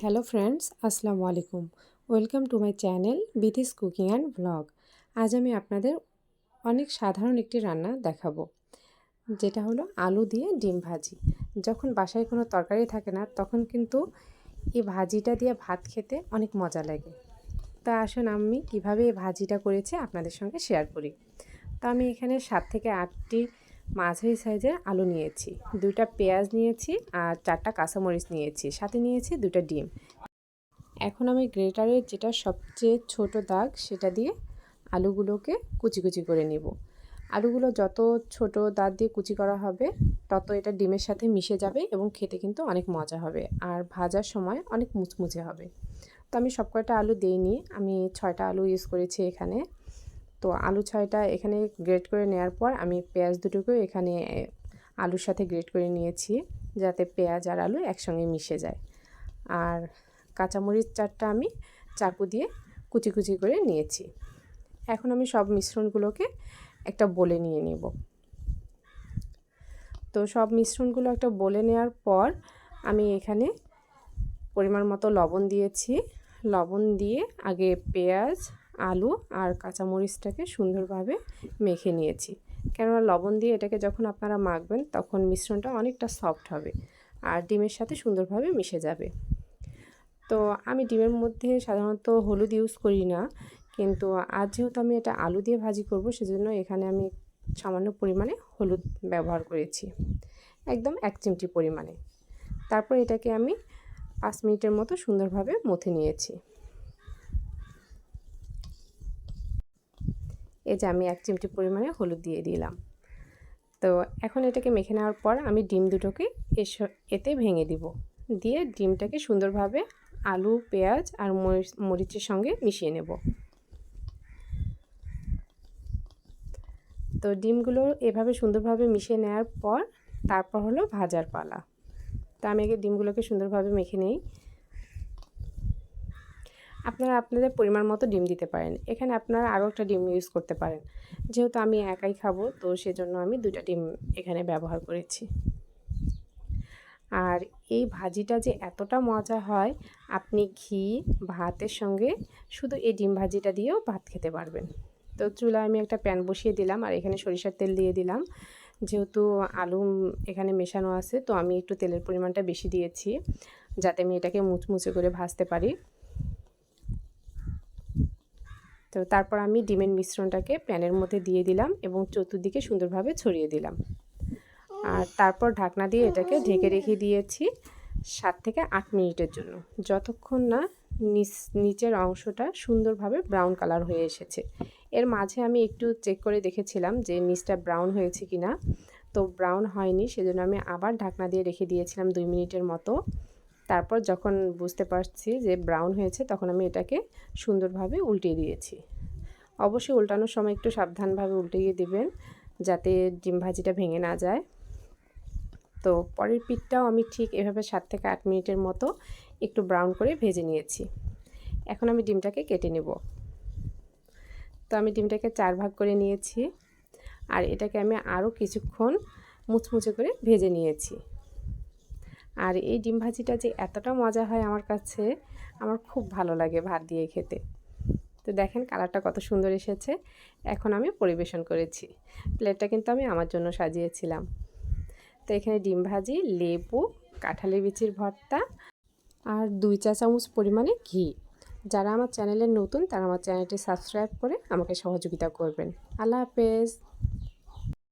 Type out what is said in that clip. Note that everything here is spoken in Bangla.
হ্যালো ফ্রেন্ডস, আসসালামু আলাইকুম। Welcome to my channel Bithi's cooking and blog. আজ আমি আপনাদের অনেক সাধারণ একটি রান্না দেখাবো, যেটা হলো আলু দিয়ে ডিম ভাজি। যখন বাসায় কোনো তরকারি থাকে না, তখন কিন্তু এই ভাজিটা দিয়ে ভাত খেতে অনেক মজা লাগে। তা আসুন আমি কিভাবে এই ভাজিটা করেছি আপনাদের সঙ্গে শেয়ার করি। তো আমি এখানে 7 থেকে 8টি মাঝারি সাইজের আলু নিয়েছি, 2টা পেঁয়াজ নিয়েছি আর 4টা কাঁচামরিচ নিয়েছি, সাথে নিয়েছি 2টা ডিম। এখন আমি গ্রেটারের যেটা সবচেয়ে ছোট দাগ সেটা দিয়ে আলুগুলোকে কুচি কুচি করে নিব। আলুগুলো যত ছোট দাগ দিয়ে কুচি করা হবে তত এটা ডিমের সাথে মিশে যাবে এবং খেতে কিন্তু অনেক মজা হবে আর ভাজার সময় অনেক মুচমুচে হবে। তো আমি সব কয়টা আলু দিইনি, আমি 6টা আলু ইউজ করেছি এখানে। তো আলু 6টা এখানে গ্রেট করে নেওয়ার পর আমি পেঁয়াজ দুটোকেও এখানে আলুর সাথে গ্রেট করে নিয়েছি, যাতে পেঁয়াজ আর আলু একসঙ্গে মিশে যায়। আর কাঁচামরিচ 4টা আমি চাকু দিয়ে কুচি কুচি করে নিয়েছি। এখন আমি সব মিশ্রণগুলোকে একটা বলে নিয়ে নেব। তো সব মিশ্রণগুলো একটা বলে নেওয়ার পর আমি এখানে পরিমাণ মতো লবণ দিয়েছি। লবণ দিয়ে আগে পেঁয়াজ, আলু আর কাঁচামরিচটাকে সুন্দরভাবে মেখে নিয়েছি, কেননা লবণ দিয়ে এটাকে যখন আপনারা মাখবেন তখন মিশ্রণটা অনেকটা সফট হবে আর ডিমের সাথে সুন্দরভাবে মিশে যাবে। তো আমি ডিমের মধ্যে সাধারণত হলুদ ইউজ করি না, কিন্তু আজ যেহেতু আমি এটা আলু দিয়ে ভাজি করব, সেজন্য এখানে আমি সামান্য পরিমাণে হলুদ ব্যবহার করেছি, একদম 1 চিমটি পরিমাণে। তারপর এটাকে আমি 5 মিনিটের মতো সুন্দরভাবে মথে নিয়েছি। এই যে আমি 1 চিমটি পরিমাণে হলুদ দিয়ে দিলাম। তো এখন এটাকে মেখে নেওয়ার পর আমি ডিম দুটোকে এতে ভেঙে দিব, দিয়ে ডিমটাকে সুন্দরভাবে আলু, পেঁয়াজ আর মরিচের সঙ্গে মিশিয়ে নেব। তো ডিমগুলো এভাবে সুন্দরভাবে মিশিয়ে নেওয়ার পর তারপর হলো ভাজার পালা। তো আমি আগে ডিমগুলোকে সুন্দরভাবে মেখে নেই। আপনারা আপনাদের পরিমাণ মতো ডিম দিতে পারেন, এখানে আপনারা আরও একটা ডিম ইউজ করতে পারেন। যেহেতু আমি একাই খাবো, তো সেজন্য আমি 2টা ডিম এখানে ব্যবহার করেছি। আর এই ভাজিটা যে এতটা মজা হয়, আপনি ঘি ভাতের সঙ্গে শুধু এই ডিম ভাজিটা দিয়েও ভাত খেতে পারবেন। তো চুলায় আমি একটা প্যান বসিয়ে দিলাম আর এখানে সরিষার তেল দিয়ে দিলাম। যেহেতু আলু এখানে মেশানো আছে, তো আমি একটু তেলের পরিমাণটা বেশি দিয়েছি, যাতে আমি এটাকে মুচমুচে করে ভাজতে পারি। তো তারপর আমি ডিমের মিশ্রণটাকে প্যানের মধ্যে দিয়ে দিলাম এবং চতুর্দিকে সুন্দরভাবে ছড়িয়ে দিলাম। আর তারপর ঢাকনা দিয়ে এটাকে ঢেকে রেখে দিয়েছি 7 থেকে 8 মিনিটের জন্য, যতক্ষণ না নিচের অংশটা সুন্দরভাবে ব্রাউন কালার হয়ে এসেছে। এর মাঝে আমি একটু চেক করে দেখেছিলাম যে নিচটা ব্রাউন হয়েছে কি না। তো ব্রাউন হয়নি, সেজন্য আমি আবার ঢাকনা দিয়ে রেখে দিয়েছিলাম 2 মিনিটের মতো। তারপর যখন বুঝতে পারছি যে ব্রাউন হয়েছে, তখন আমি এটাকে সুন্দরভাবে উল্টিয়ে দিয়েছি। অবশ্যই উল্টানোর সময় একটু সাবধানভাবে উল্টিয়ে দিবেন, যাতে ডিম ভাজিটা ভেঙে না যায়। তো পরের পিঠটাও আমি ঠিক এভাবে 7 থেকে 8 মিনিটের মতো একটু ব্রাউন করে ভেজে নিয়েছি। এখন আমি ডিমটাকে কেটে নেব। তো আমি ডিমটাকে 4 ভাগ করে নিয়েছি আর এটাকে আমি আরও কিছুক্ষণ মুচমুচে করে ভেজে নিয়েছি। আর এই ডিম ভাজিটা যে এতটা মজা হয় আমার কাছে, আমার খুব ভালো লাগে ভাত দিয়ে খেতে। তো দেখেন কালারটা কত সুন্দর এসেছে। এখন আমি পরিবেশন করেছি। প্লেটটা কিন্তু আমি আমার জন্য সাজিয়েছিলাম। তো এখানে ডিম ভাজি, লেবু, কাঁঠালের বিচির ভর্তা আর 2 চা চামচ পরিমাণে ঘি। যারা আমার চ্যানেলে নতুন, তারা আমার চ্যানেলটি সাবস্ক্রাইব করে আমাকে সহযোগিতা করবেন। আল্লাহ হাফেজ।